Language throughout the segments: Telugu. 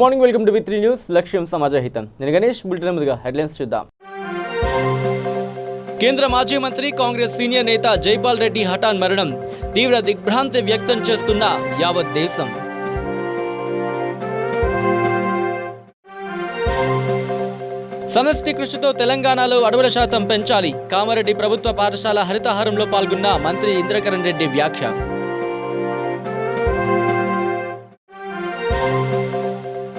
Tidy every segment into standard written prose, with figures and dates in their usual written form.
మార్నింగ్, వెల్కమ్ టు వి3 న్యూస్. లక్ష్యం సమాజహితం. నేను గణేష్. బులెటిన్ ముందుగా హెడ్లైన్స్ చూద్దాం. కేంద్ర మాజీ మంత్రి కాంగ్రెస్ సీనియర్ నేత జైపాల్ రెడ్డి హఠాన్ మరణం తీవ్ర దిగ్భ్రాంతి వ్యక్తం చేస్తున్న యావత్ దేశం. సమష్టి కృషితో తెలంగాణలో అడవుల శాతం పెంచాలి. కామారెడ్డి ప్రభుత్వ పాఠశాల హరితహారంలో పాల్గొన్న మంత్రి ఇంద్రకరణ్ రెడ్డి వ్యాఖ్య.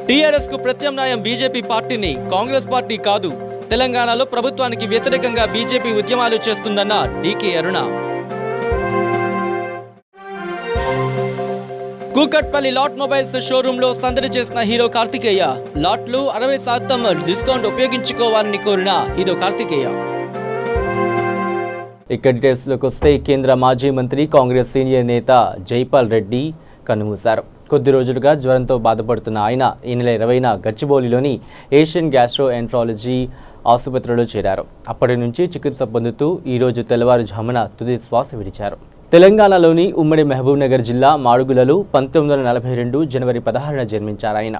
టీఆర్ఎస్ కు ప్రత్యామ్నాయం బీజేపీ పార్టీని, కాంగ్రెస్ పార్టీ కాదు. తెలంగాణలో ప్రభుత్వానికి వ్యతిరేకంగా బీజేపీ ఉద్యమాలు చేస్తుందన్న డీకే అరుణ. కూకట్పల్లి లాట్ మొబైల్స్ షోరూమ్ లో సందడి చేసిన హీరో కార్తికేయ. లాట్లు 60% డిస్కౌంట్ ఉపయోగించుకోవాలని కోరిన హీరో కార్తికేయ. ఇక డీటెయిల్స్ లోకి వస్తే, కేంద్ర మాజీ మంత్రి కాంగ్రెస్ సీనియర్ నేత జైపాల్ రెడ్డి కన్నుమూశారు. కొద్ది రోజులుగా జ్వరంతో బాధపడుతున్న ఆయన ఈ నెల 20న గచ్చిబౌలిలోని ఏషియన్ గ్యాస్ట్రోఎంట్రాలజీ ఆసుపత్రిలో చేరారు. అప్పటి నుంచి చికిత్స పొందుతూ ఈరోజు తెల్లవారుజామున తుది శ్వాస విడిచారు. తెలంగాణలోని ఉమ్మడి మహబూబ్నగర్ జిల్లా మాడుగులలో 1942 జనవరి 16న జన్మించారు ఆయన.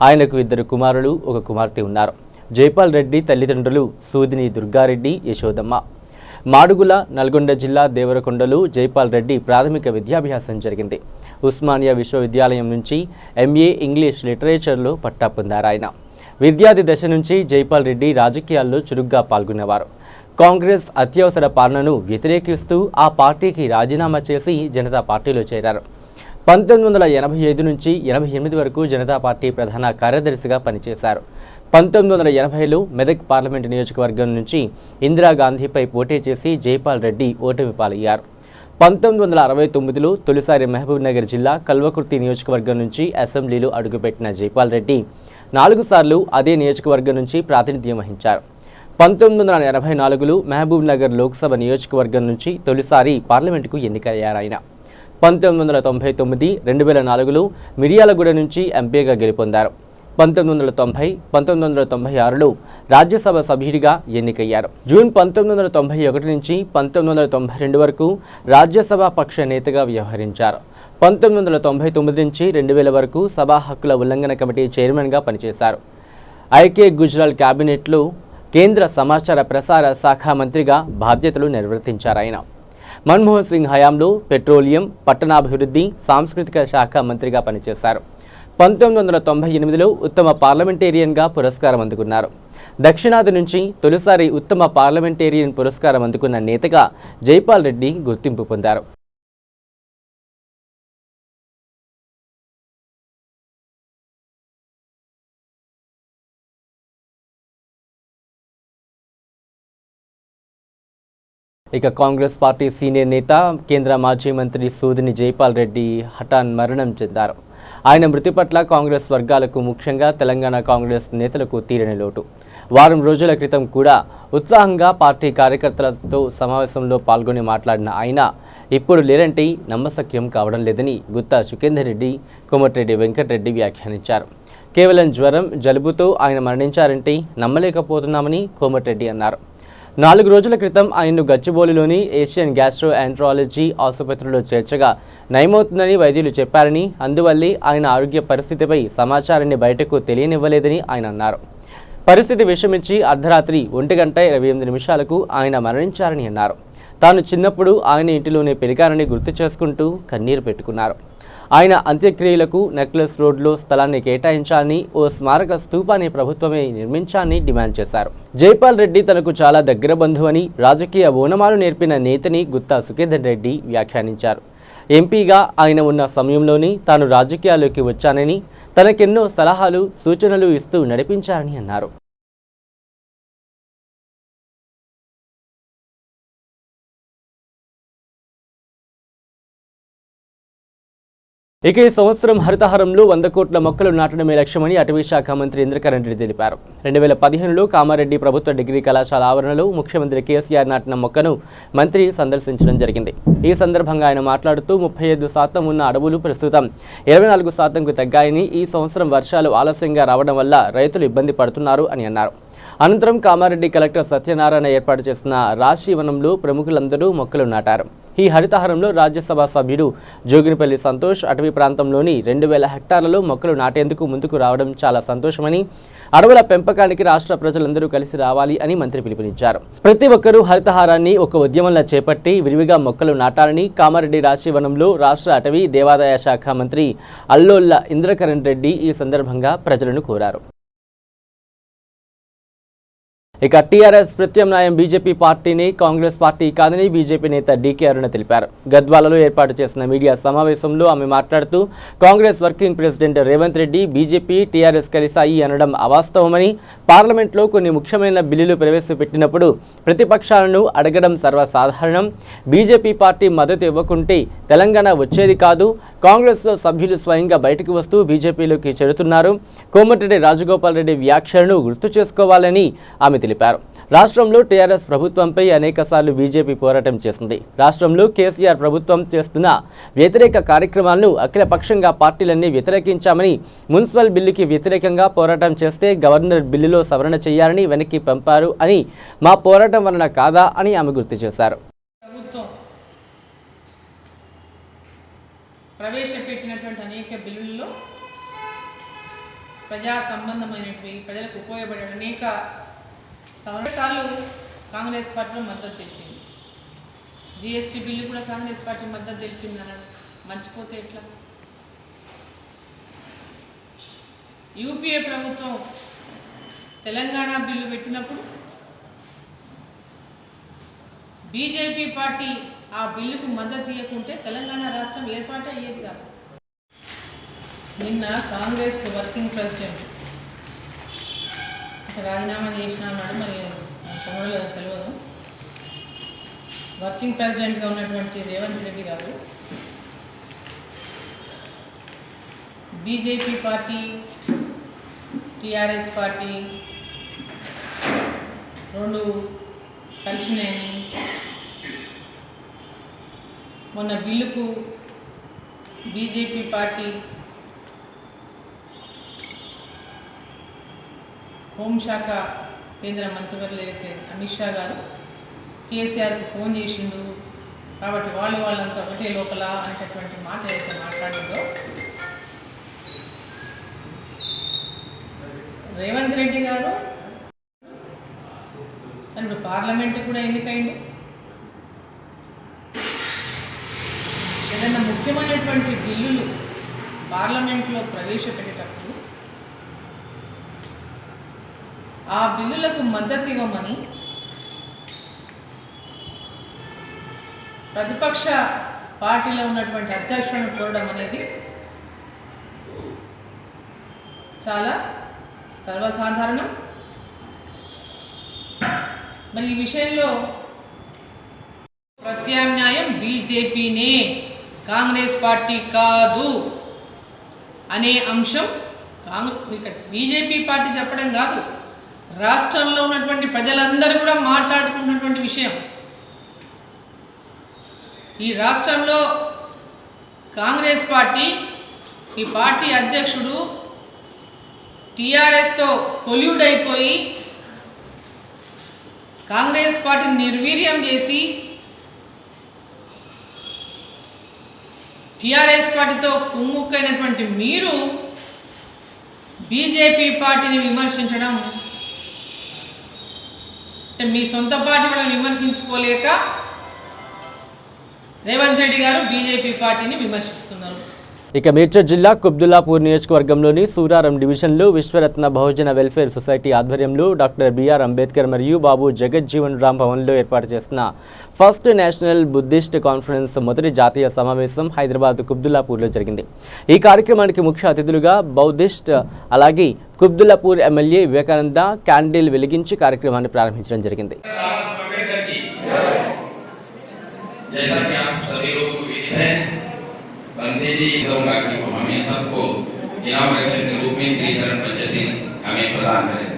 ఆయనకు 2 కుమారులు, 1 కుమార్తె ఉన్నారు. జైపాల్ రెడ్డి తల్లిదండ్రులు సూదిని దుర్గారెడ్డి, యశోదమ్మ. మాడుగుల, నల్గొండ జిల్లా దేవరకొండలో జైపాల్ రెడ్డి ప్రాథమిక విద్యాభ్యాసం జరిగింది. ఉస్మానియా విశ్వవిద్యాలయం నుంచి ఎంఏ ఇంగ్లీష్ లిటరేచర్లో పట్టా పొందారు ఆయన. విద్యార్థి దశ నుంచి జైపాల్ రెడ్డి రాజకీయాల్లో చురుగ్గా పాల్గొనేవారు. కాంగ్రెస్ అత్యవసర పాలనను వ్యతిరేకిస్తూ ఆ పార్టీకి రాజీనామా చేసి జనతా పార్టీలో చేరారు. 1985 నుంచి 88 వరకు జనతా పార్టీ ప్రధాన కార్యదర్శిగా పనిచేశారు. 1980లో మెదక్ పార్లమెంటు నియోజకవర్గం నుంచి ఇందిరాగాంధీపై పోటీ చేసి జైపాల్ రెడ్డి ఓటమి పాలయ్యారు. 1969లో తొలిసారి మహబూబ్నగర్ జిల్లా కల్వకుర్తి నియోజకవర్గం నుంచి అసెంబ్లీలో అడుగుపెట్టిన జైపాల్ రెడ్డి 4 సార్లు అదే నియోజకవర్గం నుంచి ప్రాతినిధ్యం వహించారు. 1984లో మహబూబ్నగర్ లోక్సభ నియోజకవర్గం నుంచి తొలిసారి పార్లమెంటుకు ఎన్నికయ్యారాయన. 1999, 2004లో మిర్యాలగూడ నుంచి ఎంపీగా గెలుపొందారు. 1990, 1996లో రాజ్యసభ సభ్యుడిగా ఎన్నికయ్యారు. జూన్ 1991 నుంచి 1992 వరకు రాజ్యసభ పక్ష నేతగా వ్యవహరించారు. 1999 నుంచి 2000 వరకు సభా హక్కుల ఉల్లంఘన కమిటీ చైర్మన్గా పనిచేశారు. ఐకే గుజరాల్ క్యాబినెట్లో కేంద్ర సమాచార ప్రసార శాఖ మంత్రిగా బాధ్యతలు నిర్వర్తించారు ఆయన. మన్మోహన్ సింగ్ హయాంలో పెట్రోలియం, పట్టణాభివృద్ధి, సాంస్కృతిక శాఖ మంత్రిగా పనిచేశారు. 1998లో ఉత్తమ పార్లమెంటేరియన్గా పురస్కారం అందుకున్నారు. దక్షిణాది నుంచి తొలిసారి ఉత్తమ పార్లమెంటేరియన్ పురస్కారం అందుకున్న నేతగా జైపాల్ రెడ్డి గుర్తింపు పొందారు. ఇక కాంగ్రెస్ పార్టీ సీనియర్ నేత, కేంద్ర మాజీ మంత్రి సూదిని జైపాల్ రెడ్డి హఠాన్ మరణం చెందారు. ఆయన మృతి పట్ల కాంగ్రెస్ వర్గాలకు, ముఖ్యంగా తెలంగాణ కాంగ్రెస్ నేతలకు తీరని లోటు. వారం రోజుల క్రితం కూడా ఉత్సాహంగా పార్టీ కార్యకర్తలతో సమావేశంలో పాల్గొని మాట్లాడిన ఆయన ఇప్పుడు లేరంటే నమ్మశక్యం కావడం లేదని గుత్తా సుఖేందర్ రెడ్డి, కోమటిరెడ్డి వెంకటరెడ్డి వ్యాఖ్యానించారు. కేవలం జ్వరం, జలుబుతో ఆయన మరణించారంటే నమ్మలేకపోతున్నామని కోమటిరెడ్డి అన్నారు. 4 రోజుల క్రితం ఆయన్ను గచ్చిబౌలిలోని ఏషియన్ గ్యాస్ట్రోఎంట్రాలజీ ఆసుపత్రిలో చేర్చగా నయమవుతుందని వైద్యులు చెప్పారని, అందువల్లే ఆయన ఆరోగ్య పరిస్థితిపై సమాచారాన్ని బయటకు తెలియనివ్వలేదని ఆయన అన్నారు. పరిస్థితి విషమించి అర్ధరాత్రి 1:28 ఆయన మరణించారని అన్నారు. తాను చిన్నప్పుడు ఆయన ఇంటిలోనే పెరిగారని గుర్తు చేసుకుంటూ కన్నీరు పెట్టుకున్నారు. ఆయన అంత్యక్రియలకు నెక్లెస్ రోడ్లో స్థలాన్ని కేటాయించాలని, ఓ స్మారక స్తూపాన్ని ప్రభుత్వమే నిర్మించాలని డిమాండ్ చేశారు. జైపాల్ రెడ్డి తనకు చాలా దగ్గర బంధువని, రాజకీయ ఓనమాలు నేర్పిన నేతని గుత్తా సుఖేందర్ రెడ్డి వ్యాఖ్యానించారు. ఎంపీగా ఆయన ఉన్న సమయంలోని తాను రాజకీయాల్లోకి వచ్చానని, తనకెన్నో సలహాలు, సూచనలు ఇస్తూ నడిపించారని అన్నారు. ఇక ఈ సంవత్సరం హరితహారంలో 100 కోట్ల మొక్కలు నాటడమే లక్ష్యమని అటవీ శాఖ మంత్రి ఇంద్రకరణ్ రెడ్డి తెలిపారు. 2015లో కామారెడ్డి ప్రభుత్వ డిగ్రీ కళాశాల ఆవరణలో ముఖ్యమంత్రి కేసీఆర్ నాటిన మొక్కను మంత్రి సందర్శించడం జరిగింది. ఈ సందర్భంగా ఆయన మాట్లాడుతూ 35% ఉన్న అడవులు ప్రస్తుతం 24%కు తగ్గాయని, ఈ సంవత్సరం వర్షాలు ఆలస్యంగా రావడం వల్ల రైతులు ఇబ్బంది పడుతున్నారు అని అన్నారు. అనంతరం కామారెడ్డి కలెక్టర్ సత్యనారాయణ ఏర్పాటు చేసిన రాశి వనంలో ప్రముఖులందరూ మొక్కలు నాటారు. ఈ హరితహారంలో రాజ్యసభ సభ్యుడు జోగినిపల్లి సంతోష్ అటవీ ప్రాంతంలోని 2000 హెక్టార్లలో మొక్కలు నాటేందుకు ముందుకు రావడం చాలా సంతోషమని, అడవుల పెంపకానికి రాష్ట్ర ప్రజలందరూ కలిసి రావాలి అని మంత్రి పిలుపునిచ్చారు. ప్రతి ఒక్కరూ హరితహారాన్ని ఒక ఉద్యమంలా చేపట్టి విరివిగా మొక్కలు నాటాలని కామారెడ్డి రాశి వనంలో రాష్ట్ర అటవీ దేవాదాయ శాఖ మంత్రి అల్లోళ్ల ఇంద్రకరణ్ రెడ్డి ఈ సందర్భంగా ప్రజలను కోరారు. ఇక టీఆర్ఎస్ ప్రత్యామ్నాయం బీజేపీ పార్టీని కాంగ్రెస్ పార్టీ కాదని బీజేపీ నేత డీకే అరుణ తెలిపారు. గద్వాలలో ఏర్పాటు చేసిన మీడియా సమావేశంలో ఆమె మాట్లాడుతూ Congress working president Revanth Reddy BJP TRS కలిసాయి అనడం అవాస్తవమని, పార్లమెంట్లో కొన్ని ముఖ్యమైన బిల్లులు ప్రవేశపెట్టినప్పుడు ప్రతిపక్షాలను అడగడం సర్వసాధారణం. బీజేపీ పార్టీ మద్దతు ఇవ్వకుంటే తెలంగాణ వచ్చేది కాదు. కాంగ్రెస్లో సభ్యులు స్వయంగా బయటకు వస్తూ బీజేపీలోకి చేరుతున్నారు. కోమటిరెడ్డి రాజగోపాల్ రెడ్డి వ్యాఖ్యలను గుర్తు చేసుకోవాలని ఆమె తెలిపారు. రాష్ట్రంలో టీఆర్ఎస్ ప్రభుత్వంపై అనేకసార్లు బీజేపీ పోరాటం చేసింది. రాష్ట్రంలో కేసీఆర్ ప్రభుత్వం చేస్తున్న వ్యతిరేక కార్యక్రమాలను అఖిలపక్షంగా పార్టీలన్నీ వ్యతిరేకించామని, మున్సిపల్ బిల్లుకి వ్యతిరేకంగా పోరాటం చేస్తే గవర్నర్ బిల్లులో సవరణ చేయాలని వెనక్కి పంపారు అని, మా పోరాటం వలన కాదా అని ఆమె గుర్తు చేశారు. ప్రవేశపెట్టినటువంటి అనేక బిల్లుల్లో ప్రజా సంబంధమైనవి, ప్రజలకు ఉపయోగపడే అనేక సంవత్సరాలు కాంగ్రెస్ పార్టీలో మద్దతు తెలిపింది. జిఎస్టీ బిల్లు కూడా కాంగ్రెస్ పార్టీ మద్దతు తెలిపింది అన్నాడు. మర్చిపోతే ఎట్లా? యూపీఏ ప్రభుత్వం తెలంగాణ బిల్లు పెట్టినప్పుడు బీజేపీ పార్టీ ఆ బిల్లుకు మద్దతు ఇవ్వకుంటే తెలంగాణ రాష్ట్రం ఏర్పాటు అయ్యేది కాదు. నిన్న కాంగ్రెస్ వర్కింగ్ ప్రెసిడెంట్ రాజీనామా చేసినా అన్నాడు, మరి తొందరలో తెలియదు. వర్కింగ్ ప్రెసిడెంట్గా ఉన్నటువంటి రేవంత్ రెడ్డి గారు బీజేపీ పార్టీ, టీఆర్ఎస్ పార్టీ రెండు కలిసినాయని, మొన్న బిల్లుకు బీజేపీ పార్టీ హోంశాఖ కేంద్ర మంత్రివర్యులు అయితే అమిత్ షా గారు కేసీఆర్కు ఫోన్ చేసిండు కాబట్టి వాళ్ళంతా ఒకటే లోపల అనేటటువంటి మాట ఏదైతే మాట్లాడిందో, రేవంత్ రెడ్డి గారు ఇప్పుడు పార్లమెంటు కూడా ఎన్నికైండు. ఏదైనా ముఖ్యమైనటువంటి బిల్లులు పార్లమెంట్లో ప్రవేశపెట్టేటప్పుడు ఆ బిల్లులకు మద్దతు ఇవ్వమని ప్రతిపక్ష పార్టీలో ఉన్నటువంటి అధ్యక్షులను కోరడం అనేది చాలా సర్వసాధారణం. మరి ఈ విషయంలో ప్రత్యామ్నాయం బీజేపీనే, కాంగ్రెస్ పార్టీ కాదు అనే అంశం బీజేపీ పార్టీ చెప్పడం కాదు, రాష్ట్రంలో ఉన్నటువంటి ప్రజలందరూ కూడా మాట్లాడుకున్నటువంటి విషయం. ఈ రాష్ట్రంలో కాంగ్రెస్ పార్టీ, ఈ పార్టీ అధ్యక్షుడు టీఆర్ఎస్తో కొల్యూడ్ అయిపోయి కాంగ్రెస్ పార్టీని నిర్వీర్యం చేసి టీఆర్ఎస్ పార్టీతో కుమ్ముక్కైనటువంటి మీరు బీజేపీ పార్టీని విమర్శించడం, మీ సొంత పార్టీ వాళ్ళని విమర్శించుకోలేక రేవంత్ రెడ్డి గారు బీజేపీ పార్టీని విమర్శిస్తున్నారు. ఇక మేడ్చల్ జిల్లా కుబ్దుల్లాపూర్ నియోజకవర్గంలోని సూరారం డివిజన్లో విశ్వరత్న బహుజన వెల్ఫేర్ సొసైటీ ఆధ్వర్యంలో డాక్టర్ బిఆర్ అంబేద్కర్ మరియు బాబు జగజ్జీవన్ రామ్ భవన్లో ఏర్పాటు చేసిన ఫస్ట్ నేషనల్ బుద్ధిస్ట్ కాన్ఫరెన్స్ మొదటి జాతీయ సమావేశం హైదరాబాద్ కుబ్దుల్లాపూర్లో జరిగింది. ఈ కార్యక్రమానికి ముఖ్య అతిథులుగా బౌద్ధిస్ట్ అలాగే కుబ్దుల్లాపూర్ ఎమ్మెల్యే వివేకానంద క్యాండిల్ వెలిగించి కార్యక్రమాన్ని ప్రారంభించడం జరిగింది. बंदे जी कहूँगा कि हमें सबको इनाग्रेशन के रूप में त्रिशरण पंचशील हमें प्रदान करें.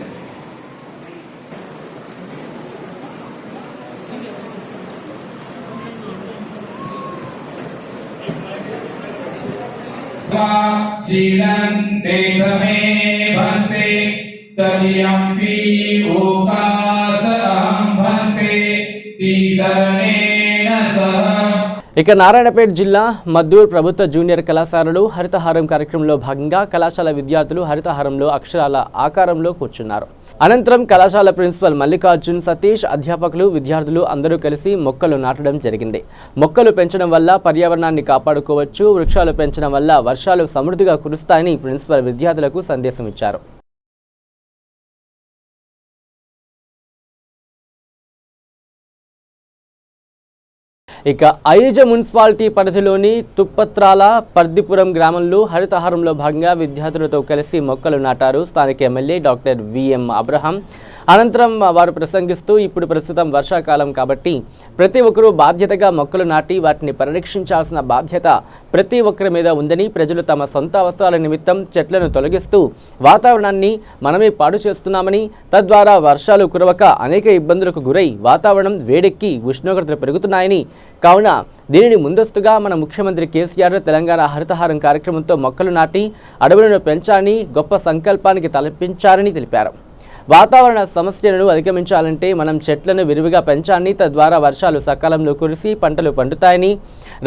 शीलं ते मे भन्ते तर्यम्पि ओकास अहं भन्ते तीसरणेन सह। ఇక నారాయణపేట జిల్లా మద్దూర్ ప్రభుత్వ జూనియర్ కళాశాలలో హరితహారం కార్యక్రమంలో భాగంగా కళాశాల విద్యార్థులు హరితహారంలో అక్షరాల ఆకారంలో కూర్చున్నారు. అనంతరం కళాశాల ప్రిన్సిపల్ మల్లికార్జున్ సతీష్, అధ్యాపకులు, విద్యార్థులు అందరూ కలిసి మొక్కలు నాటడం జరిగింది. మొక్కలు పెంచడం వల్ల పర్యావరణాన్ని కాపాడుకోవచ్చు, వృక్షాలు పెంచడం వల్ల వర్షాలు సమృద్ధిగా కురుస్తాయని ప్రిన్సిపల్ విద్యార్థులకు సందేశం ఇచ్చారు. ఇక ఐజ మున్సిపాలిటీ పరిధిలోని తుప్పత్రాల పర్దిపురం గ్రామంలో హరితహారంలో భాగంగా విద్యార్థులతో కలిసి మొక్కలు నాటారు స్థానిక ఎమ్మెల్యే డాక్టర్ విఎం అబ్రహాం. అనంతరం వారు ప్రసంగిస్తూ ఇప్పుడు ప్రస్తుతం వర్షాకాలం కాబట్టి ప్రతి ఒక్కరూ బాధ్యతగా మొక్కలు నాటి వాటిని పరిరక్షించాల్సిన బాధ్యత ప్రతి ఒక్కరి మీద ఉందని, ప్రజలు తమ సొంత అవసరాల నిమిత్తం చెట్లను తొలగిస్తూ వాతావరణాన్ని మనమే పాడు చేస్తున్నామని, తద్వారా వర్షాలు కురవక అనేక ఇబ్బందులకు గురై వాతావరణం వేడెక్కి ఉష్ణోగ్రతలు పెరుగుతున్నాయని, కావున దీనిని ముందస్తుగా మన ముఖ్యమంత్రి కేసీఆర్ తెలంగాణ హరితహారం కార్యక్రమంతో మొక్కలు నాటి అడవులను పెంచాలని గొప్ప సంకల్పానికి తలపించారని తెలిపారు. వాతావరణ సమస్యలను అధిగమించాలంటే మనం చెట్లను విరివిగా పెంచాలని, తద్వారా వర్షాలు సకాలంలో కురిసి పంటలు పండుతాయని,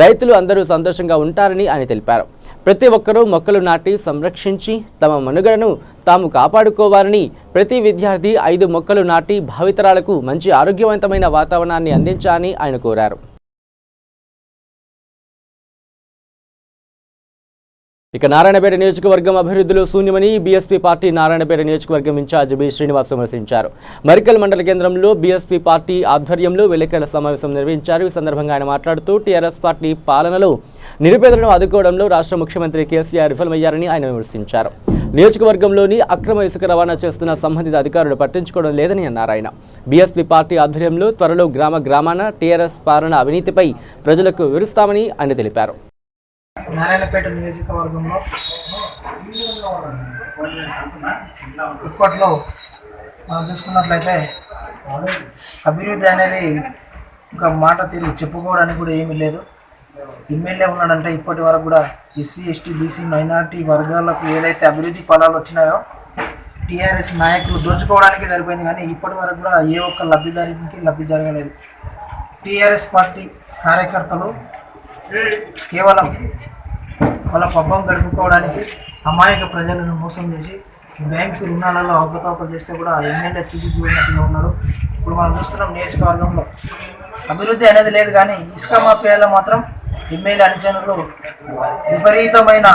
రైతులు అందరూ సంతోషంగా ఉంటారని ఆయన తెలిపారు. ప్రతి ఒక్కరూ మొక్కలు నాటి సంరక్షించి తమ మనుగడను తాము కాపాడుకోవాలని, ప్రతి విద్యార్థి 5 మొక్కలు నాటి భావితరాలకు మంచి ఆరోగ్యవంతమైన వాతావరణాన్ని అందించాలని ఆయన కోరారు. ఇక నారాయణపేట నియోజకవర్గం అభివృద్ధిలో శూన్యమని బీఎస్పీ పార్టీ నారాయణపేట నియోజకవర్గం ఇన్ఛార్జ్ బి శ్రీనివాస్ విమర్శించారు. మరికల్ మండల కేంద్రంలో బీఎస్పీ పార్టీ ఆధ్వర్యంలో విలేకరుల సమావేశం నిర్వహించారు. ఈ సందర్భంగా ఆయన మాట్లాడుతూ టీఆర్ఎస్ పార్టీ పాలనలో నిరుపేదలను ఆదుకోవడంలో రాష్ట్ర ముఖ్యమంత్రి కేసీఆర్ విఫలమయ్యారని ఆయన విమర్శించారు. నియోజకవర్గంలోని అక్రమ ఇసుక రవాణా చేస్తున్న సంబంధిత అధికారులు పట్టించుకోవడం లేదని అన్నారు. ఆయన బీఎస్పీ పార్టీ ఆధ్వర్యంలో త్వరలో గ్రామాన టీఆర్ఎస్ పాలన అవినీతిపై ప్రజలకు వివరిస్తామని ఆయన తెలిపారు. నారాయణపేట నియోజకవర్గంలో ఇప్పట్లో మనం చూసుకున్నట్లయితే అభివృద్ధి అనేది ఒక మాట తీరు చెప్పుకోవడానికి కూడా ఏమీ లేదు. ఎమ్మెల్యే ఉన్నాడంటే ఇప్పటి వరకు కూడా ఎస్సీ, ఎస్టీ, బీసీ, మైనారిటీ వర్గాలకు ఏదైతే అభివృద్ధి ఫలాలు వచ్చినాయో టీఆర్ఎస్ నాయకులు దోచుకోవడానికి సరిపోయింది, కానీ ఇప్పటి వరకు కూడా ఏ ఒక్క లబ్ధిదారికి లబ్ధి జరగలేదు. టీఆర్ఎస్ పార్టీ కార్యకర్తలు కేవలం వాళ్ళ పబ్బం గడుపుకోవడానికి అమాయక ప్రజలను మోసం చేసి బ్యాంకు రుణాలలో అవకతవకలు చేస్తే కూడా ఎమ్మెల్యే చూసి చూడనట్టుగా ఉన్నాడు. ఇప్పుడు మనం చూస్తున్నాం నియోజకవర్గంలో అభివృద్ధి అనేది లేదు, కానీ ఇసుక మాఫియాలో మాత్రం ఎమ్మెల్యే అనుచరులు విపరీతమైన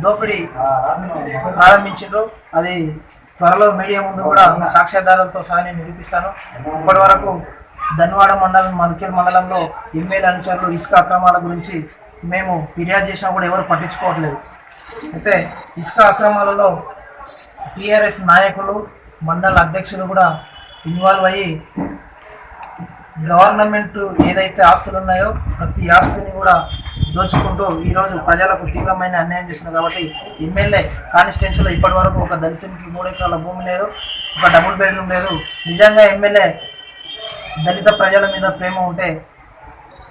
దోపిడీ ప్రారంభించారు. అది త్వరలో మీడియా ముందు కూడా సాక్ష్యాధారాలతో సహా నేను నిరూపిస్తాను. ఇప్పటి వరకు ధన్వాడ మండలం, మరికల్ మండలంలో ఎమ్మెల్యే అనుచరులు ఇసుక అక్రమాల గురించి మేము ఫిర్యాదు చేసినా కూడా ఎవరు పట్టించుకోవట్లేదు. అయితే ఇసుక అక్రమాలలో టీఆర్ఎస్ నాయకులు, మండల అధ్యక్షులు కూడా ఇన్వాల్వ్ అయ్యి గవర్నమెంట్ ఏదైతే ఆస్తులు ఉన్నాయో ప్రతి ఆస్తిని కూడా దోచుకుంటూ ఈరోజు ప్రజలకు తీవ్రమైన అన్యాయం చేస్తున్నారు. కాబట్టి ఎమ్మెల్యే కాన్స్టిట్యున్సీలో ఇప్పటి వరకు ఒక దళితునికి 3 ఎకరాల భూమి లేదు, ఒక డబుల్ బెడ్రూమ్ లేదు. నిజంగా ఎమ్మెల్యే దళిత ప్రజల మీద ప్రేమ ఉంటే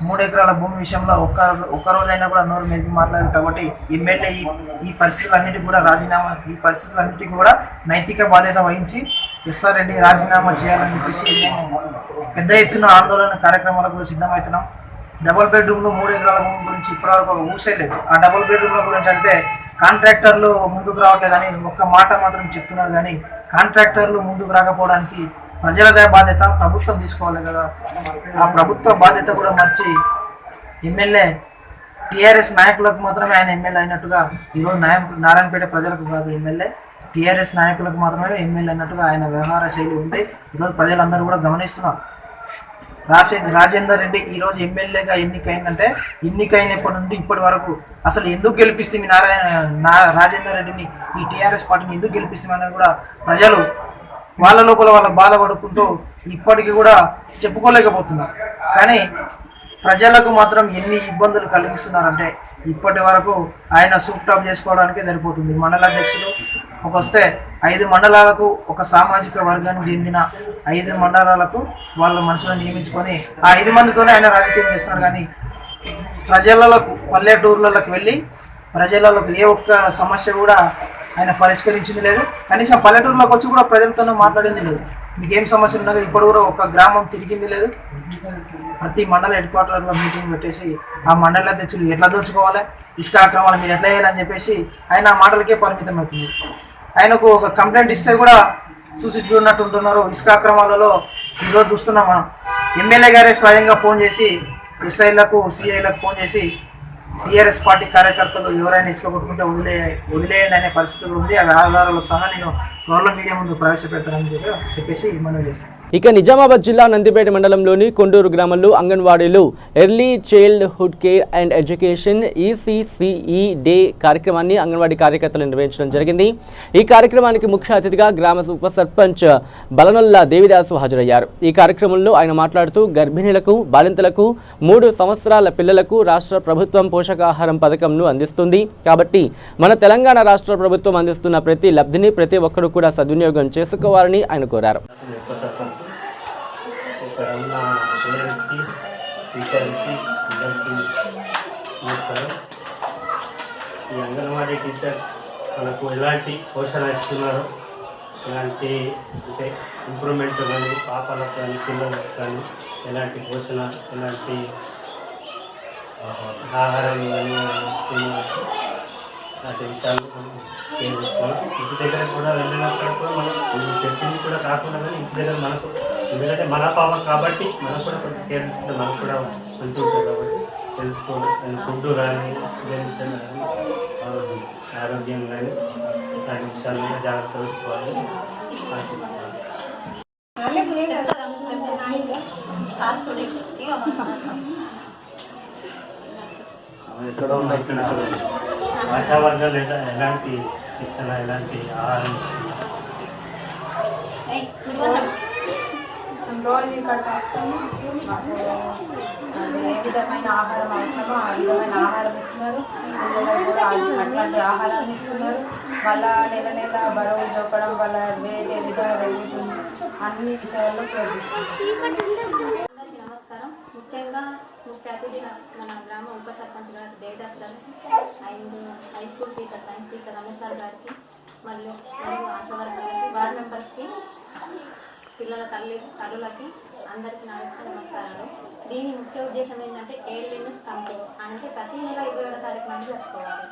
3 ఎకరాల భూమి విషయంలో ఒక్క రోజైనా కూడా నోరు మెదిపి మాట్లాడారు. కాబట్టి ఎమ్మెల్యే ఈ పరిస్థితులన్నిటికీ కూడా ఈ పరిస్థితులన్నిటికీ కూడా నైతిక బాధ్యత వహించి ఎస్ఆర్ రెడ్డి రాజీనామా చేయాలని చెప్పేసి మేము పెద్ద ఎత్తున ఆందోళన కార్యక్రమాలకు సిద్ధమవుతున్నాం. డబుల్ బెడ్రూమ్లు 3 ఎకరాల భూమి గురించి ఇప్పటివరకు ఊసేయలేదు. ఆ డబుల్ బెడ్రూమ్ల గురించి అంటే కాంట్రాక్టర్లు ముందుకు రావట్లేదని ఒక్క మాట మాత్రం చెప్తున్నారు, కానీ కాంట్రాక్టర్లు ముందుకు రాకపోవడానికి ప్రజలదే బాధ్యత ప్రభుత్వం తీసుకోవాలి కదా. ఆ ప్రభుత్వ బాధ్యత కూడా మర్చి ఎమ్మెల్యే టీఆర్ఎస్ నాయకులకు మాత్రమే ఆయన ఎమ్మెల్యే అయినట్టుగా ఈరోజు నారాయణపేట ప్రజలకు కాదు, ఎమ్మెల్యే టీఆర్ఎస్ నాయకులకు మాత్రమే ఎమ్మెల్యే అయినట్టుగా ఆయన వ్యవహార శైలి ఉంది. ఈరోజు ప్రజలందరూ కూడా గమనిస్తున్నారు. రాజేందర్ రెడ్డి ఈరోజు ఎమ్మెల్యేగా ఎన్నికైందంటే ఎన్నికైనప్పటి నుండి ఇప్పటి వరకు అసలు ఎందుకు గెలిపిస్తే మీ రాజేందర్ రెడ్డిని, ఈ టీఆర్ఎస్ పార్టీని ఎందుకు గెలిపిస్తామని కూడా ప్రజలు వాళ్ళ లోపల వాళ్ళ బాధపడుకుంటూ ఇప్పటికీ కూడా చెప్పుకోలేకపోతున్నారు. కానీ ప్రజలకు మాత్రం ఎన్ని ఇబ్బందులు కలిగిస్తున్నారంటే ఇప్పటి వరకు ఆయన సూప్ టాప్ చేసుకోవడానికే సరిపోతుంది. మండల అధ్యక్షులు వస్తే 5 మండలాలకు ఒక సామాజిక వర్గానికి చెందిన 5 మండలాలకు వాళ్ళ మనుషులను నియమించుకొని ఆ 5 మందితోనే ఆయన రాజకీయం చేస్తున్నారు. కానీ ప్రజలకు పల్లెటూర్లకు వెళ్ళి ప్రజలకు ఏ ఒక్క సమస్య కూడా ఆయన పరిష్కరించింది లేదు. కనీసం పల్లెటూరులోకి వచ్చి కూడా ప్రజలతో మాట్లాడింది లేదు. మీకేం సమస్యలు ఉన్నదో ఇప్పుడు కూడా ఒక గ్రామం తిరిగింది లేదు. ప్రతి మండల హెడ్ క్వార్టర్లో మీటింగ్ పెట్టేసి ఆ మండల అధ్యక్షులు ఎట్లా దోచుకోవాలి, ఇసుక అక్రమాలు మీరు ఎట్లా చేయాలని చెప్పేసి ఆయన ఆ మాటలకే పరిమితం అవుతుంది. ఆయనకు ఒక కంప్లైంట్ ఇస్తే కూడా చూసి చూడనట్టు ఉంటున్నారు. ఇసుక అక్రమాలలో ఈరోజు చూస్తున్నాం మనం. ఎమ్మెల్యే గారే స్వయంగా ఫోన్ చేసి ఎస్ఐలకు సిఐలకు ఫోన్ చేసి టీఆర్ఎస్ పార్టీ కార్యకర్తలు ఎవరైనా ఇసుక కొట్టుకుంటే వదిలేయండి అనే పరిస్థితి ఉంది. ఆ ఆధారాలు సహా నేను త్వరలో మీడియా ముందు ప్రవేశపెడతానని చెప్పేసి మనం చేస్తాను. ఇక నిజామాబాద్ జిల్లా నందిపేట మండలంలోని కొండూరు గ్రామంలో అంగన్వాడీలు early childhood care and education ECCE day కార్యక్రమాన్ని అంగన్వాడీ కార్యకర్తలు నిర్వహించడం జరిగింది. ఈ కార్యక్రమానికి ముఖ్య అతిథిగా గ్రామ ఉప సర్పంచ్ బలనొల్ల దేవిదాసు హాజరయ్యారు. ఈ కార్యక్రమంలో ఆయన మాట్లాడుతూ గర్భిణీలకు, బాలింతలకు, 3 సంవత్సరాల పిల్లలకు రాష్ట్ర ప్రభుత్వం పోషకాహారం పథకంను అందిస్తుంది. కాబట్టి మన తెలంగాణ రాష్ట్ర ప్రభుత్వం అందిస్తున్న ప్రతి లబ్ధిని ప్రతి ఒక్కరూ కూడా సద్వినియోగం చేసుకోవాలని ఆయన కోరారు. ఇక్కడ ఉన్న పేరెంట్స్కి, టీచర్స్కి అందరికీ నమస్కారం. ఈ అంగన్వాడీ టీచర్స్ మనకు ఎలాంటి పోషణ ఇస్తున్నారు, ఎలాంటి అంటే ఇంప్రూవ్మెంట్ కానీ పాపలకు కానీ పిల్లలకు కానీ ఎలాంటి పోషణ, ఎలాంటి ఆహారం కానీ అలాంటి విషయాలు మనం కేర్ చేస్తున్నాం. ఇంటి దగ్గర కూడా వెళ్ళినప్పుడు కూడా మనం చెప్పింది కూడా కాకుండా కానీ ఇంటి దగ్గర మనకు ఎందుకంటే మన పాపం కాబట్టి మనకు కూడా కొంచెం కేర్ తీసుకుంటే మనకు కూడా మంచిగా ఉంటుంది. కాబట్టి తెలుసుకోవాలి ఫుడ్ కానీ ఇదే విషయాలు కానీ ఆరోగ్యం కానీ ఇలాంటి విషయాలు కూడా జాగ్రత్త తీసుకోవాలి. ఎక్కడ ఉన్న ఇక్కడ ఆశావర్గాలు ఎలాంటి శిక్షణ, ఎలాంటి ఆహారం రోజు ఇక్కడ ఏ విధమైన ఆహారం అవసరమో ఆ విధమైన ఆహారం ఇస్తున్నారు. పిల్లలకు కూడా అట్లాంటి ఆహారాన్ని ఇస్తున్నారు. వాళ్ళ నెల నెల బరువు చూపడం వల్ల వేరే విధంగా పెరుగుతుంది. అన్ని విషయాల్లో ప్రయత్నిస్తుంది. నమస్కారం. ముఖ్యంగా ముఖ్య అతిథి మన గ్రామ ఉప సర్పంచ్ గారికి దేవదాస్ గారికి and high school teacher science teacher Ramesh sir గారికి మరియు ఆశా వర్కర్లకి, వార్డ్ మెంబర్స్కి, పిల్లల తల్లులకి అందరికీ నా యొక్క నమస్కారాలు. దీని ముఖ్య ఉద్దేశం ఏంటంటే ALMS కమిటీ అంటే ప్రతి నెల 21వ తారీఖు నాడు జరుపుకోవాలి.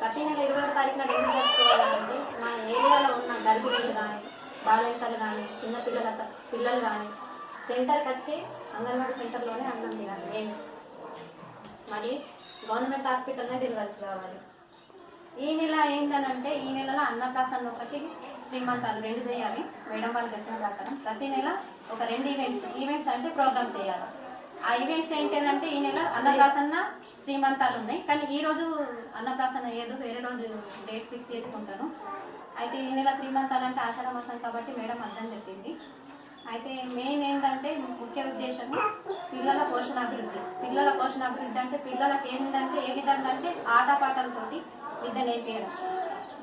ప్రతి నెల 21వ తారీఖు నాడు ఎందుకు జరుపుకోవాలంటే మన ఏరియాలో ఉన్న గర్భిణీలు కానీ, బాలింతలు కానీ, చిన్న పిల్లలు కానీ సెంటర్కి వచ్చి అంగన్వాడీ సెంటర్లోనే అన్నం తినాలి. మరి గవర్నమెంట్ హాస్పిటల్నే డెలివరీస్ కావాలి. ఈ నెల ఏంటనంటే ఈ నెలలో అన్నప్రాసన్న ఒకటి, శ్రీమంతాలు 2 చేయాలి. మేడం వాళ్ళు చెప్పిన ప్రకారం ప్రతి నెల ఒక 2 ఈవెంట్స్ అంటే ప్రోగ్రామ్స్ చేయాలి. ఆ ఈవెంట్స్ ఏంటంటే ఈ నెల అన్నప్రాసన్న, శ్రీమంతాలు ఉన్నాయి. కానీ ఈరోజు అన్నప్రాసన్న ఏదో వేరే రోజు డేట్ ఫిక్స్ చేసుకుంటాను. అయితే ఈ నెల శ్రీమంతాలు అంటే ఆషాఢ మాసం కాబట్టి మేడం అర్థం చెప్పింది. అయితే మెయిన్ ఏంటంటే ముఖ్య ఉద్దేశం పిల్లల పోషణాభివృద్ధి. పిల్లల పోషణాభివృద్ధి అంటే పిల్లలకి ఏంటంటే ఏ విధంగా అంటే ఆటపాటలతోటి విద్య నేర్పించడం.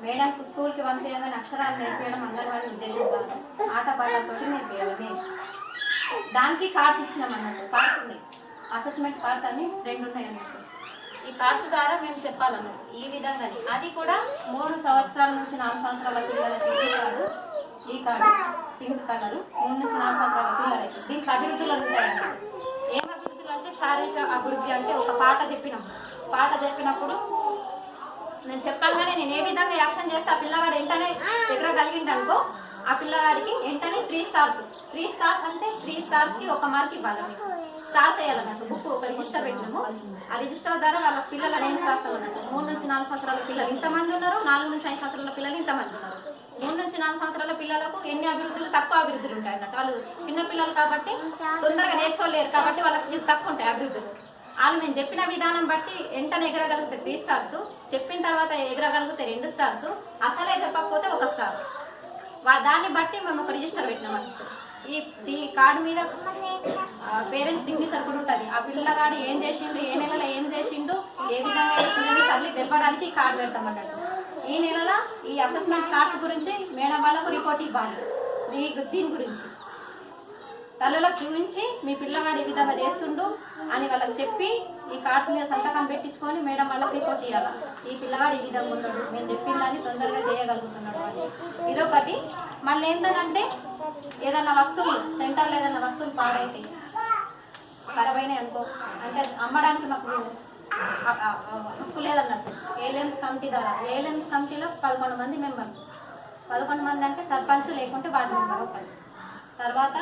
మేడం స్కూల్కి పంపించగానే అక్షరాలు నేర్పించడం అంగన్వాడీ ఉద్దేశం కాదు, ఆటపాటలతో నేర్పించాలి. మేము దానికి కార్డ్స్ ఇచ్చినాం అన్నట్టు. కార్డ్స్ ఉన్నాయి, అసెస్మెంట్ కార్డ్స్ అని 2 ఉన్నాయి అన్నట్టు. ఈ కార్డ్స్ ద్వారా మేము చెప్పాలన్నట్టు ఈ విధంగానే. అది కూడా 3 సంవత్సరాల నుంచి 4 సంవత్సరాల పిల్లలకి ఈ కార్డు పింక్ కలరు 3 నుంచి 4 సంవత్సరాల పిల్లలకి. దీంట్లో అభివృద్ధులు ఉంటాయండి. ఏం అభివృద్ధులు అంటే శారీరక అభివృద్ధి అంటే ఒక పాట చెప్పినప్పుడు నేను చెప్పగానే నేను ఏ విధంగా యాక్షన్ చేస్తే ఆ పిల్లగాడు వెంటనే ఎగరగలిగిండనుకో ఆ పిల్లగాడికి వెంటనే 3 స్టార్స్. 3 స్టార్స్ అంటే 3 స్టార్స్కి 1 మార్క్ ఇవ్వాలి. మీకు స్టార్స్ వేయాలన్నట్టు. బుక్ ఒక రిజిస్టర్ పెట్టినాము. ఆ రిజిస్టర్ ద్వారా వాళ్ళ పిల్లల నేమ్స్ రాస్తామన్నట్టు. 3 నుంచి 4 సంవత్సరాల పిల్లలు ఇంతమంది ఉన్నారు, 4 నుంచి 5 సంవత్సరాల పిల్లలు ఇంతమంది ఉన్నారు. 3 నుంచి 4 సంవత్సరాల పిల్లలకు ఎన్ని అభివృద్ధులు, తక్కువ అభివృద్ధులు ఉంటాయి అన్నట్టు. వాళ్ళు చిన్న పిల్లలు కాబట్టి తొందరగా నేర్చుకోలేరు కాబట్టి వాళ్ళకి తక్కువ ఉంటాయి అభివృద్ధులు. వాళ్ళు మేము చెప్పిన విధానం బట్టి వెంటనే ఎగరగలిగితే 3 స్టార్స్, చెప్పిన తర్వాత ఎగరగలిగితే 2 స్టార్స్, అసలే చెప్పకపోతే 1 స్టార్. దాన్ని బట్టి మేము ఒక రిజిస్టర్ పెట్టినాం అన్నట్టు. ఈ కార్డు మీద పేరెంట్స్ సిగ్నేచర్ కూడా ఉంటుంది. ఆ పిల్లగాడు ఏం చేసిండు, ఏ నెలలో ఏం చేసిండు, ఏ విధంగా చేసిండు తల్లి తెలపడానికి ఈ కార్డు పెడతాం అన్నట్టు. ఈ నెలలో ఈ అసెస్మెంట్ కార్డ్స్ గురించి మేడం వాళ్ళకు రిపోర్ట్ ఇవ్వాలి దీని గురించి. తల్లులకు చూపించి మీ పిల్లగాడు ఈ విధంగా చేస్తుండు అని వాళ్ళకి చెప్పి ఈ కార్డ్స్ మీద సంతకం పెట్టించుకొని మేడం వాళ్ళకి రిపోర్ట్ ఇవ్వాలి. ఈ పిల్లగాడు ఈ విధంగా ఉన్నాడు, నేను చెప్పిందని తొందరగా చేయగలుగుతున్నాడు అని. ఇదొకటి. మళ్ళీ ఏంటంటే ఏదైనా వస్తువులు సెంటర్లో ఏదైనా వస్తువులు పాడైతే ఖరాబైనాయి అనుకో, అంటే అమ్మడానికి మాకు హక్కు లేదన్నట్టు. ఏఎల్ఎంస్ కమిటీ ద్వారా, ఏఎల్ఎంస్ కమిటీలో 11 మంది మెంబర్స్. 11 మంది అంటే సర్పంచ్ లేకుంటే వార్డు మెంబర్ ఒకటి, తర్వాత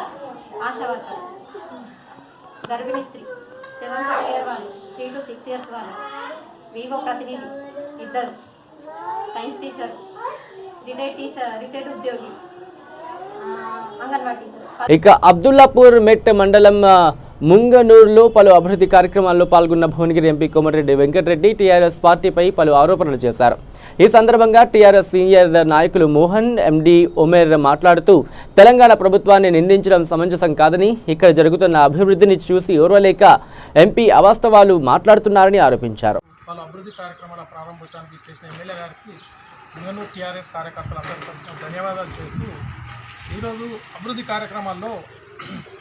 ఆశా వర్కర్, గర్భిణీ స్త్రీ, 7 to 8 years వాళ్ళు, 3 to 6 years వాళ్ళు, వివో ప్రతినిధి 2, సైన్స్ టీచర్, రిటైర్డ్ ఉద్యోగి, అంగన్వాడీ టీచర్. ఇక అబ్దుల్లాపూర్ మెట్ మండలం ముంగనూరులో పలు అభివృద్ధి కార్యక్రమాల్లో పాల్గొన్న భువనగిరి ఎంపీ కోమటిరెడ్డి వెంకటరెడ్డి టీఆర్ఎస్ పార్టీపై పలు ఆరోపణలు చేశారు. ఈ సందర్భంగా టీఆర్ఎస్ సీనియర్ నాయకులు మోహన్, ఎండి ఒమేర్ మాట్లాడుతూ తెలంగాణ ప్రభుత్వాన్ని నిందించడం సమంజసం కాదని, ఇక్కడ జరుగుతున్న అభివృద్ధిని చూసి ఓర్వలేక ఎంపీ అవాస్తవాలు మాట్లాడుతున్నారని ఆరోపించారు. పలు అభివృద్ధి కార్యక్రమాల ప్రారంభోత్సవానికి చేసిన ఎమ్మెల్యే గారికి ముంగనూరు టీఆర్ఎస్ కార్యకర్తలందరికీ ధన్యవాదాలు చేస్తూ, ఈరోజు అభివృద్ధి కార్యక్రమాల్లో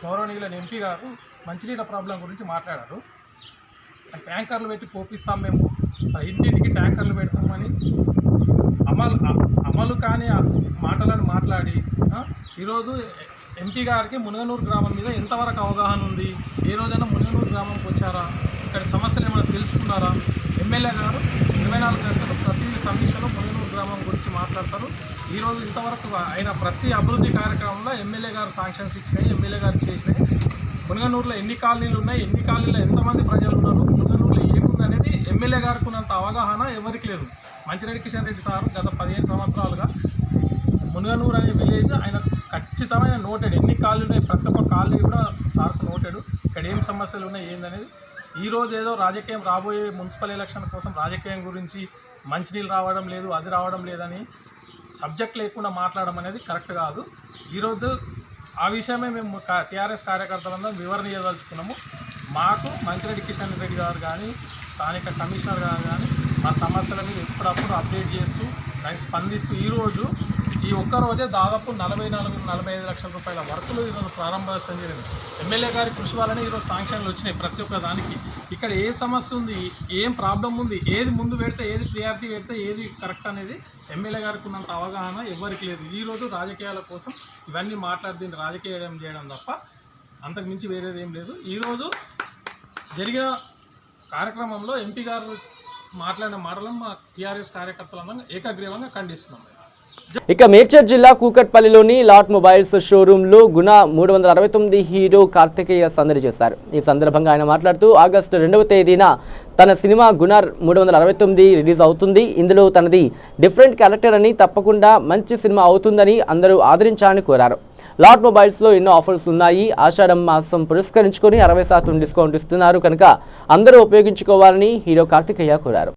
గౌరవనీయులైన ఎంపీ గారు మంచినీళ్ళ ప్రాబ్లం గురించి మాట్లాడారు. ట్యాంకర్లు పెట్టి పోపిస్తాం, మేము ఇంటింటికి ట్యాంకర్లు పెడతామని అమలు కాని మాటలను మాట్లాడి ఈరోజు ఎంపీ గారికి మునగనూరు గ్రామం మీద ఎంతవరకు అవగాహన ఉంది? ఏ రోజైనా మునగనూరు గ్రామంకి వచ్చారా? ఇక్కడ సమస్యలు ఏమైనా తెలుసుకున్నారా? ఎమ్మెల్యే గారు 24 గంటలు ప్రతి సమీక్షలో మునగనూరు గ్రామం గురించి మాట్లాడతారు. ఈరోజు ఇంతవరకు అయిన ప్రతి అభివృద్ధి కార్యక్రమంలో ఎమ్మెల్యే గారు శాంక్షన్స్ ఇచ్చినాయి, ఎమ్మెల్యే గారు చేసినాయి. మునగనూరులో ఎన్ని కాలనీలు ఉన్నాయి, ఎన్ని కాలనీలో ఎంతమంది ప్రజలు ఉన్నారు, మునగనూరులో ఏముంది అనేది ఎమ్మెల్యే గారికి ఉన్నంత అవగాహన ఎవరికి లేదు. మంచిరెడ్డి కిషన్ రెడ్డి సార్ గత 15 సంవత్సరాలుగా మునగనూరు అనే విలేజ్ ఆయన ఖచ్చితమైన నోటెడ్, ఎన్ని కాలనీలు ఉన్నాయి ప్రతి ఒక్క కాలనీ కూడా సార్కు నోటెడ్, ఇక్కడ ఏం సమస్యలు ఉన్నాయి ఏందనేది. ఈరోజు ఏదో రాజకీయం రాబోయే మున్సిపల్ ఎలక్షన్ కోసం రాజకీయం గురించి మంచినీళ్ళు రావడం లేదు, అది రావడం లేదని సబ్జెక్ట్ లేకుండా మాట్లాడడం అనేది కరెక్ట్ కాదు. ఈరోజు ఆ విషయమే మేము టీఆర్ఎస్ కార్యకర్తలందరం వివరణ ఇవ్వదలుచుకున్నాము. మాకు మంచిరెడ్డి కిషన్ రెడ్డి గారు కానీ స్థానిక కమిషనర్ గారు కానీ మా సమస్యల మీద ఎప్పుడప్పుడు అప్డేట్ చేస్తూ దానికి స్పందిస్తూ ఈరోజు ఈ ఒక్కరోజే దాదాపు 44-45 లక్షల రూపాయల వర్కులు ఈరోజు ప్రారంభోత్సవం జరిగింది. ఎమ్మెల్యే గారి కృషి వల్లనే ఈరోజు శాంక్షన్లు వచ్చినాయి ప్రతి ఒక్క దానికి. ఇక్కడ ఏ సమస్య ఉంది, ఏం ప్రాబ్లం ఉంది, ఏది ముందు పెడితే, ఏది ప్రియారిటీ పెడితే, ఏది కరెక్ట్ అనేది ఎమ్మెల్యే గారికి ఉన్నంత అవగాహన ఎవరికి లేదు. ఈరోజు రాజకీయాల కోసం ఇవన్నీ మాట్లాడి దీన్ని రాజకీయం చేయడం తప్ప అంతకు మించి వేరేది ఏం లేదు. ఈరోజు జరిగిన కార్యక్రమంలో ఎంపీ గారు మాట్లాడిన మాటలను మా టీఆర్ఎస్ కార్యకర్తలందరం ఏకగ్రీవంగా ఖండిస్తున్నాం. ఇక మేడ్చల్ జిల్లా కూకట్పల్లిలోని లాట్ మొబైల్స్ షోరూంలో గుణ 369 హీరో కార్తికేయ సందడి చేశారు. ఈ సందర్భంగా ఆయన మాట్లాడుతూ ఆగస్టు 2వ తేదీన తన సినిమా గుణ 369 రిలీజ్ అవుతుంది. ఇందులో తనది డిఫరెంట్ క్యారెక్టర్ అని, తప్పకుండా మంచి సినిమా అవుతుందని అందరూ ఆదరించాలని కోరారు. లాట్ మొబైల్స్లో ఎన్నో ఆఫర్స్ ఉన్నాయి. ఆషాఢం మాసం పురస్కరించుకొని 60% డిస్కౌంట్ ఇస్తున్నారు కనుక అందరూ ఉపయోగించుకోవాలని హీరో కార్తికేయ కోరారు.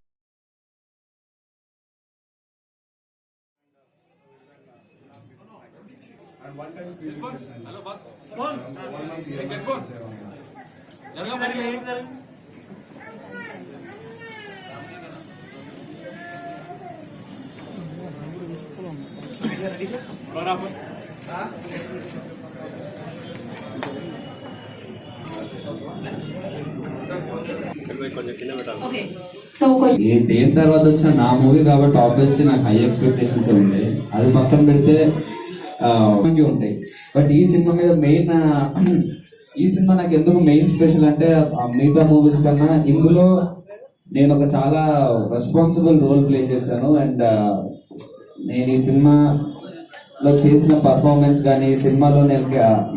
దేని తర్వాత వచ్చిన నా మూవీ కాబట్టి ఆబ్వియస్లీ నాకు హై ఎక్స్పెక్టేషన్స్ ఉంటాయి. అది పక్కన పెడితే ఉంటాయి. బట్ ఈ సినిమా మీద మెయిన్ ఈ సినిమా నాకు ఎందుకు మెయిన్ స్పెషల్ అంటే మిగతా మూవీస్ కన్నా ఇందులో నేను ఒక చాలా రెస్పాన్సిబుల్ రోల్ ప్లే చేశాను. అండ్ నేను ఈ సినిమాలో చేసిన పర్ఫార్మెన్స్ కానీ, ఈ సినిమాలో నేను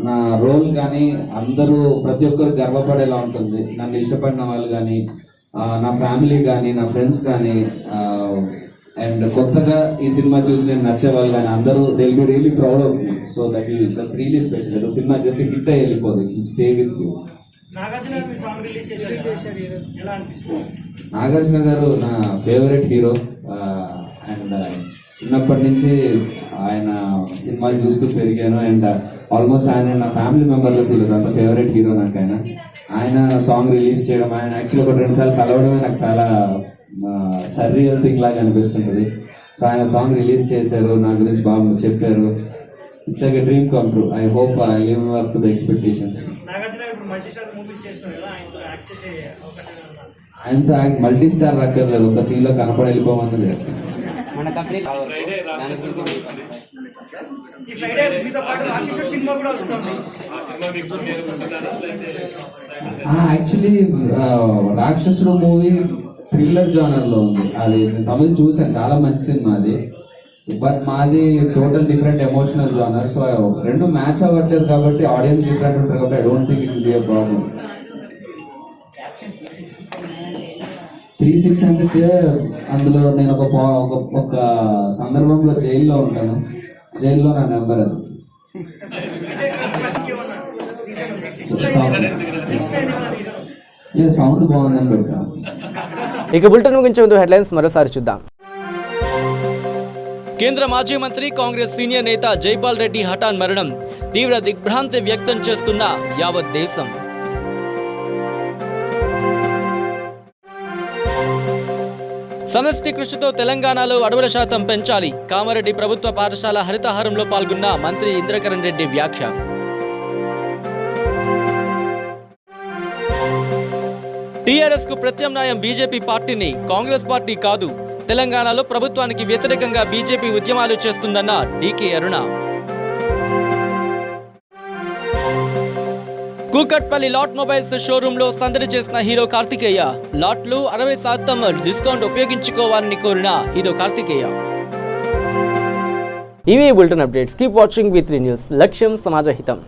నా రోల్ కానీ అందరూ ప్రతి ఒక్కరు గర్వపడేలా ఉంటుంది. నన్ను ఇష్టపడిన వాళ్ళు కానీ, నా ఫ్యామిలీ కానీ, నా ఫ్రెండ్స్ కానీ, అండ్ కొత్తగా ఈ సినిమా చూసి నేను నచ్చే వాళ్ళు కానీ అందరూ they will be really proud of me. So that's really special. Cinema just hit అయ్యి వెళ్ళిపోదు, it will stay with you. Nagarjuna గారు నా ఫేవరెట్ హీరో. అండ్ చిన్నప్పటి నుంచి ఆయన సినిమాలు చూస్తూ పెరిగాను. అండ్ ఆల్మోస్ట్ ఆయన నా ఫ్యామిలీ మెంబర్లో ఫీల్ అవుతుంది, అంత ఫేవరెట్ హీరో నాకు ఆయన. ఆయన సాంగ్ రిలీజ్ చేయడం, ఆయన యాక్చువల్లీ ఒక 2 సార్లు కలవడమే నాకు చాలా సర్రియల్ థింగ్ లాగా అనిపిస్తుంటుంది. సో ఆయన సాంగ్ రిలీజ్ చేశారు, నా గురించి బాగా చెప్పారు. It's like a dream come true. I hope I live up to the expectations. ఆయనతో మల్టీ స్టార్ రక్కర్లేదు, ఒక సీన్ లో కనపడి వెళ్ళిపోమని చేస్తాను. యాక్చువల్లీ రాక్షసుడు మూవీ థ్రిల్లర్ జానర్ లో ఉంది. అది నేను తమిళ చూసాను, చాలా మంచి సినిమా అది. బట్ మాది total different emotional genre. So రెండు మ్యాచ్ అవ్వట్లేదు కాబట్టి ఆడియన్స్ డిఫరెంట్ ఉంటారు కాబట్టి I don't think it will be a problem. 360 అంటే అందులో నేను ఒక సందర్భంలో జైల్లో ఉంటాను. జైల్లో నా నెంబర్ అది. సౌండ్ బాగుందని పెట్టా. ఇక బులెటిన్ ముగించే ముందు హెడ్లైన్స్ మరోసారి చూద్దాం. కేంద్ర మాజీ మంత్రి కాంగ్రెస్ సీనియర్ నేత జైపాల్ రెడ్డి హఠాన్ మరణం తీవ్ర దిగ్భ్రాంతి వ్యక్తం చేస్తున్న యావత్ దేశం. సమష్టి కృషితో తెలంగాణలో అడవుల శాతం పెంచాలి. కామారెడ్డి ప్రభుత్వ పాఠశాల హరితహారంలో పాల్గొన్న మంత్రి ఇంద్రకరణ్ రెడ్డి వ్యాఖ్య. టీఆర్ఎస్ కు ప్రత్యామ్నాయం బీజేపీ పార్టీని, కాంగ్రెస్ పార్టీ కాదు. తెలంగాణలో ప్రభుత్వానికి వ్యతిరేకంగా బీజేపీ ఉద్యమాలు చేస్తుందన్న డీకే అరుణ. కూకట్పల్లి లాట్ మొబైల్స్ షోరూమ్ లో సందడి చేసిన హీరో కార్తికేయ. లాట్లు 60% డిస్కౌంట్ ఉపయోగించుకోవాలని కోరిన హీరో కార్తికేయ. ఇవి bulletin updates. Keep watching V3 news. లక్ష్యం సమాజ హితం.